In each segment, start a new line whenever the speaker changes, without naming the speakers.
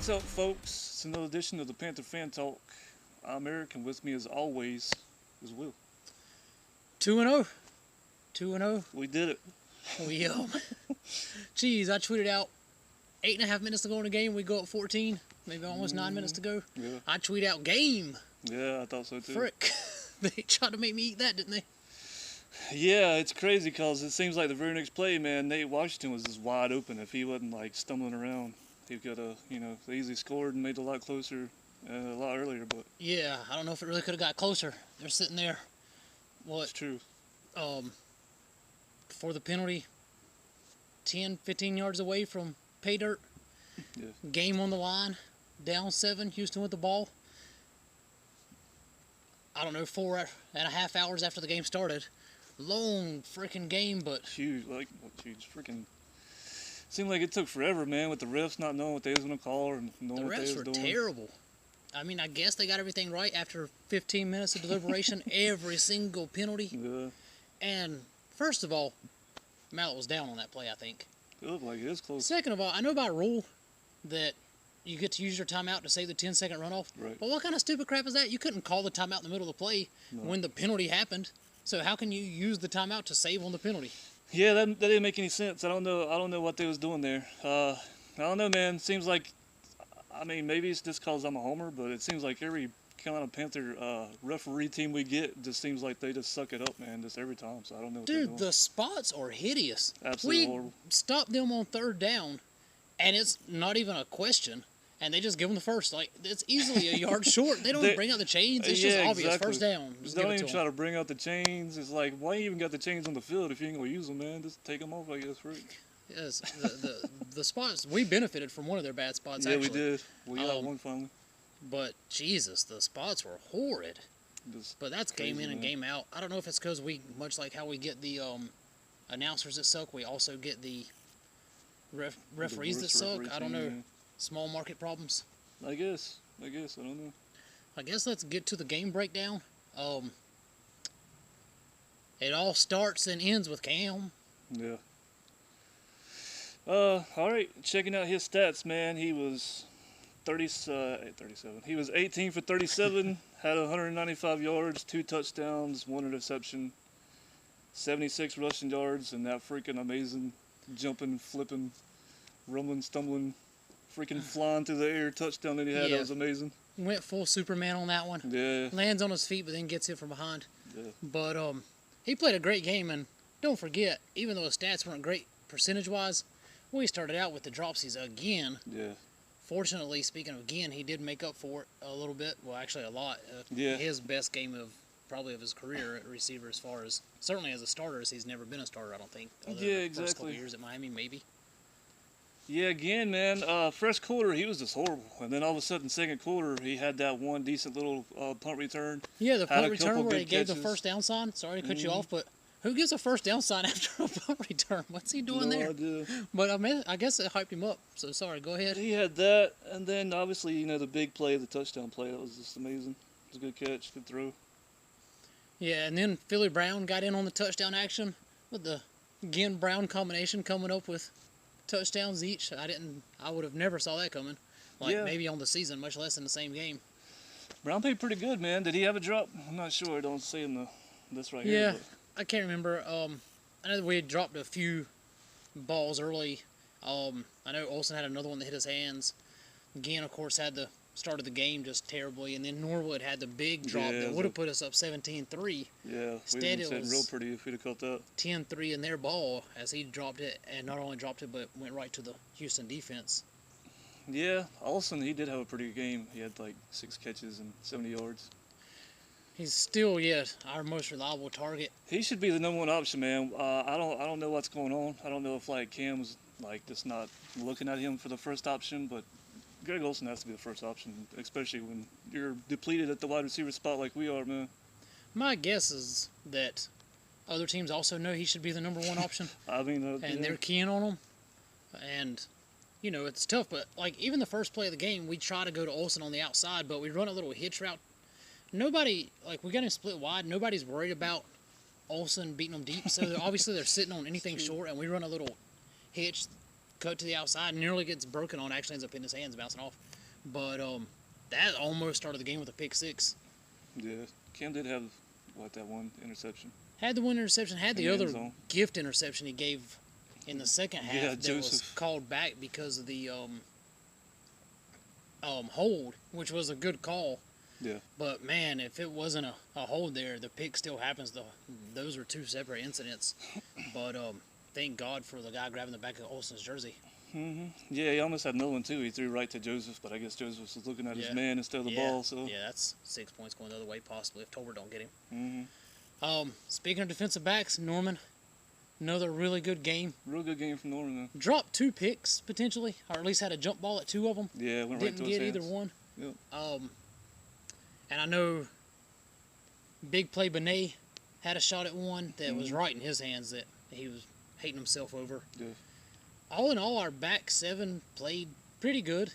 What's up, folks? It's another edition of the Panther Fan Talk. I'm Eric, and with me, as always, is Will.
2-0. 2-0.
We did it.
Geez, I tweeted out 8.5 minutes to go in the game. We go up 14, maybe almost 9 minutes to go.
Yeah.
I tweet out game.
Yeah, I thought so too.
Frick. They tried to make me eat that, didn't they?
Yeah, it's crazy because it seems like the very next play, man, Nate Washington was just wide open. If he wasn't like stumbling around, he could have, they easily scored and made it a lot closer, a lot earlier. But
Yeah, I don't know if it really could have got closer. They're sitting there.
it's true.
For the penalty, 10, 15 yards away from pay dirt.
Yeah.
Game on the line, down 7, Houston with the ball. I don't know, 4.5 hours after the game started. Long freaking game, but
Huge, huge, freaking. Seemed like it took forever, man, with the refs not knowing what they was gonna call or knowing
the
what they
refs
was
were
doing.
terrible. I mean, I guess they got everything right after 15 minutes of deliberation, every single penalty.
Yeah,
And first of all, Mallet was down on that play, I think.
it looked like it was close.
Second of all, I know by rule that you get to use your timeout to save the 10-second runoff.
Right.
But what kind of stupid crap is that? You couldn't call the timeout in the middle of the play when the penalty happened. So how can you use the timeout to save on the penalty?
Yeah, that didn't make any sense. I don't know what they was doing there. I don't know, man. Seems like, I mean, maybe it's just because I'm a homer, but it seems like every Carolina Panther referee team we get just seems like they just suck it up, man, just every time. So I don't know what they're
Dude,
doing.
the spots are hideous.
Absolutely
we
horrible.
stopped them on third down, and it's not even a question. And they just give them the first. Like, it's easily a yard short. They don't bring out the chains. It's just obvious.
Exactly.
First down. Just
don't
give it
even
to
try
them.
to bring out the chains. It's like, why you even got the chains on the field if you ain't gonna use them, man? Just take them off, I guess, right?
Yes, the spots, we benefited from one of their bad spots,
Yeah,
actually.
we did. We got one finally.
But, Jesus, the spots were horrid.
Just
But that's
crazy,
game in and
man.
game out. I don't know if it's because we, much like how we get the announcers that suck, we also get the referees that
worst
suck.
referee
I don't
team,
know.
man.
Small market problems.
I guess. I don't know.
I guess let's get to the game breakdown. It all starts and ends with Cam.
Yeah. All right. Checking out his stats, man. He was 37. He was 18 for 37, had 195 yards, 2 touchdowns, 1 interception, 76 rushing yards, and that freaking amazing jumping, flipping, rumbling, stumbling, freaking flying through the air touchdown that he had.
Yeah.
That was amazing.
Went full Superman on that one.
Yeah.
Lands on his feet, but then gets hit from behind.
Yeah.
But he played a great game, and don't forget, even though his stats weren't great percentage-wise, we started out with the dropsies again.
Yeah.
Fortunately, speaking of again, he did make up for it a little bit. Well, actually, a lot.
Yeah.
His best game probably of his career at receiver, as far as certainly as a starter, as he's never been a starter. I don't think. Other than
Yeah,
the First couple
exactly.
years at Miami, maybe.
Yeah, again, man, first quarter, he was just horrible. And then all of a sudden, second quarter, he had that one decent little punt return.
Yeah, the
Had
punt
a
return
couple
where he
good
gave the
catches.
first down sign. Sorry to cut you off, but who gives a first down sign after a punt return? What's he doing
No
there?
idea.
But I guess it hyped him up. So sorry, go ahead.
He had that, and then obviously, the big play, the touchdown play, that was just amazing. It was a good catch, good throw.
Yeah, and then Philly Brown got in on the touchdown action with the Ginn Brown combination coming up with touchdowns each. I would have never saw that coming.
Yeah.
Maybe on the season, much less in the same game.
Brown played pretty good, man. Did he have a drop? I'm not sure. I don't see in this right
Yeah,
here.
I can't remember. I know that we had dropped a few balls early. I know Olsen had another one that hit his hands. Ginn, of course, had the start of the game just terribly, and then Norwood had the big drop
Yeah,
that would have put us up 17-3.
Yeah,
Instead,
we'd have
it
been sitting
was-
real pretty if we'd have caught that.
10-3 in their ball as he dropped it, and not only dropped it, but went right to the Houston defense.
Yeah, Olsen, he did have a pretty good game. He had like 6 catches and 70 yards.
He's still, our most reliable target.
He should be the number 1 option, man. I don't know what's going on. I don't know if like Cam's like just not looking at him for the first option, but Greg Olsen has to be the first option, especially when you're depleted at the wide receiver spot like we are, man.
My guess is that other teams also know he should be the number 1 option,
I mean,
and
yeah.
they're keying on him. And, it's tough, but like even the first play of the game, we try to go to Olsen on the outside, but we run a little hitch route. Nobody, we got him split wide. Nobody's worried about Olsen beating them deep, so obviously they're sitting on anything short, and we run a little hitch cut to the outside, nearly gets broken on, actually ends up in his hands, bouncing off. But that almost started the game with a pick six.
Yeah, Cam did have that one interception.
Had the one interception, had the other gift interception he gave in the second half that
Joseph
was called back because of the hold, which was a good call.
Yeah.
But man, if it wasn't a hold there, the pick still happens. Those are two separate incidents. But thank God for the guy grabbing the back of Olsen's jersey.
Mm-hmm. Yeah, he almost had no one too. He threw right to Joseph, but I guess Joseph was looking at his man instead of the ball. So
yeah, that's 6 points going the other way possibly if Tolbert don't get him.
Mm-hmm.
Speaking of defensive backs, Norman, another really good game.
Real good game from Norman, though.
Dropped 2 picks potentially, or at least had a jump ball at 2 of them.
Yeah, went
Didn't
right to his
get
hands.
either one.
Yep.
And I know Big Play Benet had a shot at one that was right in his hands that he was hating himself over.
Yeah.
All in all, our back 7 played pretty good.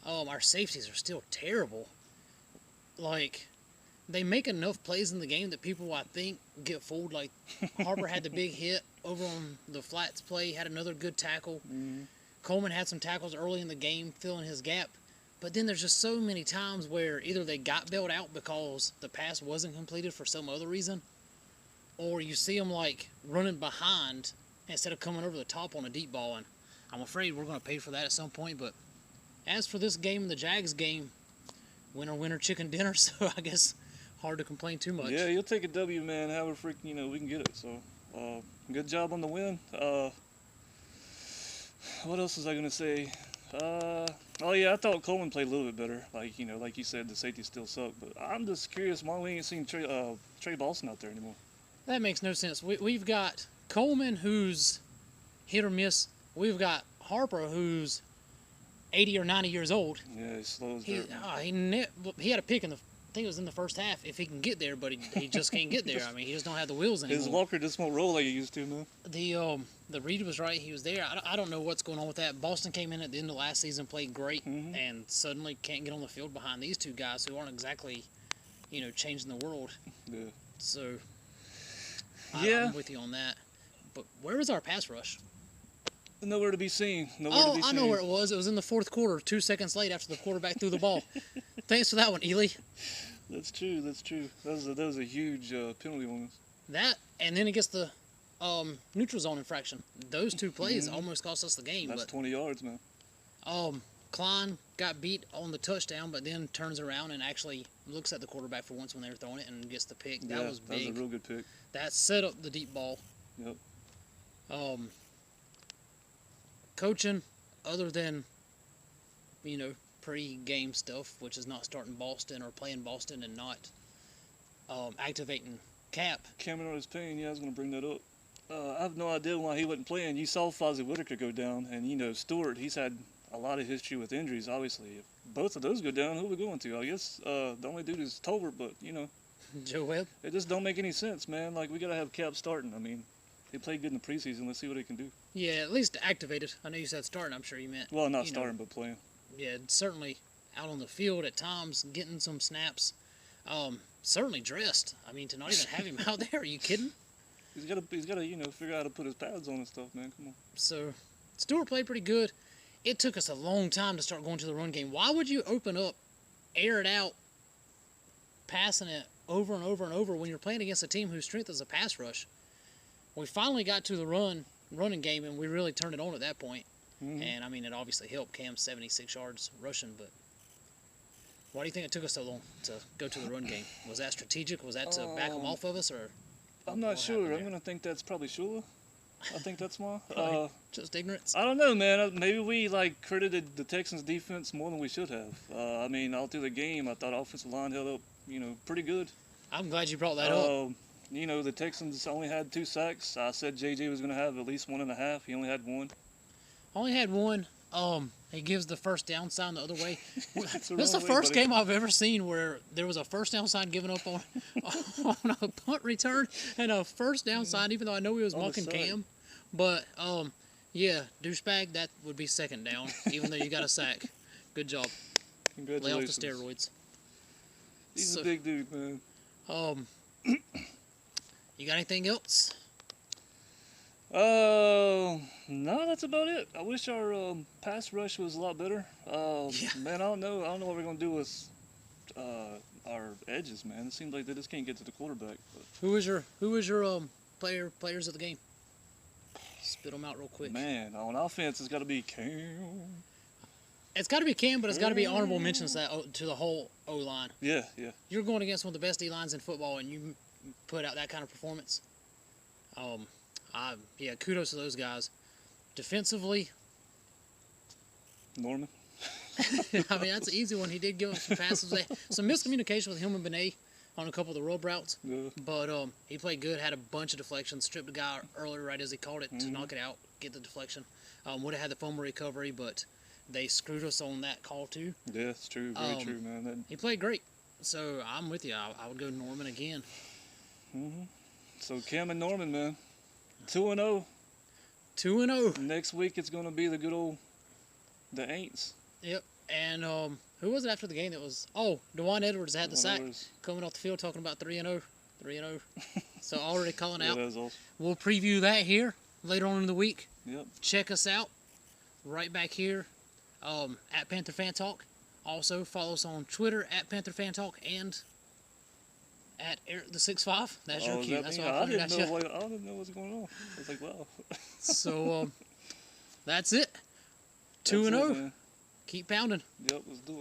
Our safeties are still terrible. Like, they make enough plays in the game that people, I think, get fooled. Like, Harper had the big hit over on the flats play, had another good tackle.
Mm-hmm.
Coleman had some tackles early in the game, filling his gap. But then there's just so many times where either they got bailed out because the pass wasn't completed for some other reason, or you see them, like, running behind instead of coming over the top on a deep ball. And I'm afraid we're going to pay for that at some point. But as for this game and the Jags game, winner, chicken dinner. So I guess hard to complain too much.
Yeah, you'll take a W, man. However freaking, we can get it. So, good job on the win. What else was I going to say? Oh, yeah, I thought Coleman played a little bit better. Like, like you said, the safety still sucked. But I'm just curious why we ain't seen Trey Boston out there anymore.
That makes no sense. We've got Coleman, who's hit or miss. We've got Harper, who's 80 or 90 years old.
Yeah, he slows
he had a pick I think it was in the first half, if he can get there, but he just can't get there. I mean, he just don't have the wheels anymore.
His walker just won't roll like he used to, man.
The read was right. He was there. I don't know what's going on with that. Boston came in at the end of last season, played great, and suddenly can't get on the field behind these 2 guys who aren't exactly, changing the world.
Yeah.
So, I'm with you on that. But where was our pass rush?
Nowhere to be seen.
I know where it was. It was in the 4th quarter, 2 seconds late after the quarterback threw the ball. Thanks for that one, Ely.
That's true. That was a huge penalty on us.
That, and then it gets the neutral zone infraction. Those 2 plays almost cost us the game.
That's 20 yards, man.
Klein got beat on the touchdown, but then turns around and actually looks at the quarterback for once when they were throwing it and gets the pick. That was big.
That was a real good pick.
That set up the deep ball.
Yep.
Coaching, other than, pre-game stuff, which is not starting Boston or playing Boston and not activating Cap.
Cameron is paying. Yeah, I was going to bring that up. I have no idea why he wasn't playing. You saw Fozzie Whitaker go down, and, Stewart, he's had a lot of history with injuries, obviously. If both of those go down, who are we going to? I guess the only dude is Tolbert, but,
Joe Webb?
It just don't make any sense, man. Like, we got to have Cap starting. I mean, he played good in the preseason. Let's see what he can do.
Yeah, at least activated. I know you said starting. I'm sure you meant.
Well, not starting, but playing.
Yeah, certainly out on the field at times, getting some snaps. Certainly dressed. I mean, to not even have him out there, are you kidding?
He's got to, figure out how to put his pads on and stuff, man. Come on.
So, Stewart played pretty good. It took us a long time to start going to the run game. Why would you open up, air it out, passing it over and over and over when you're playing against a team whose strength is a pass rush? We finally got to the running game, and we really turned it on at that point. And, I mean, it obviously helped Cam 76 yards rushing, but why do you think it took us so long to go to the run game? Was that strategic? Was that to back them off of us? Or
I'm not sure. I'm going to think that's probably Shula. I think that's why.
Just ignorance?
I don't know, man. Maybe we, credited the Texans' defense more than we should have. I mean, all through the game, I thought offensive line held up, pretty good.
I'm glad you brought that up.
The Texans only had 2 sacks. I said JJ was going to have at least 1.5. He only had 1.
Only had 1. He gives the first down sign the other way. This is the
way,
first
buddy.
game I've ever seen where there was a first down sign given up on a punt return and a first down sign, even though I know he was mucking Cam. But, yeah, douchebag, that would be second down, even though you got a sack. Good job.
Congratulations.
Lay off the steroids.
He's a big dude, man.
You got anything else?
No, that's about it. I wish our pass rush was a lot better.
Yeah.
Man, I don't know. I don't know what we're gonna do with our edges, man. It seems like they just can't get to the quarterback. But,
Who was your players of the game? Spit them out real quick.
man, on offense, it's got to be Cam.
It's got to be Cam, but it's got to be honorable mentions to the whole O line.
Yeah, yeah.
You're going against one of the best D lines in football, and you put out that kind of performance. Yeah, kudos to those guys. Defensively,
Norman.
I mean, that's an easy one. He did give up some passes. Some miscommunication with him and Benet on a couple of the rub routes.
Yeah.
But he played good, had a bunch of deflections, stripped a guy earlier right as he called it to knock it out, get the deflection. Would have had the fumble recovery, but they screwed us on that call too.
Yeah, it's true. Very true, man.
He played great. So I'm with you. I would go Norman again.
So Cam and Norman, man. 2-0.
2-0.
Next week it's gonna be the good old the Aints.
Yep. And who was it after the game that was? Oh, Dewan Edwards had the sack coming off the field talking about 3-0. 3-0. So already calling out.
That was awesome.
We'll preview that here later on in the week.
Yep.
Check us out right back here at Panther Fan Talk. Also follow us on Twitter at Panther Fan Talk and at Eric the 6'5". That's your cue. That's what I pointed at you.
I didn't know what's going on. I was like, wow.
So that's it. 2-0. Keep pounding.
Yep, let's do it.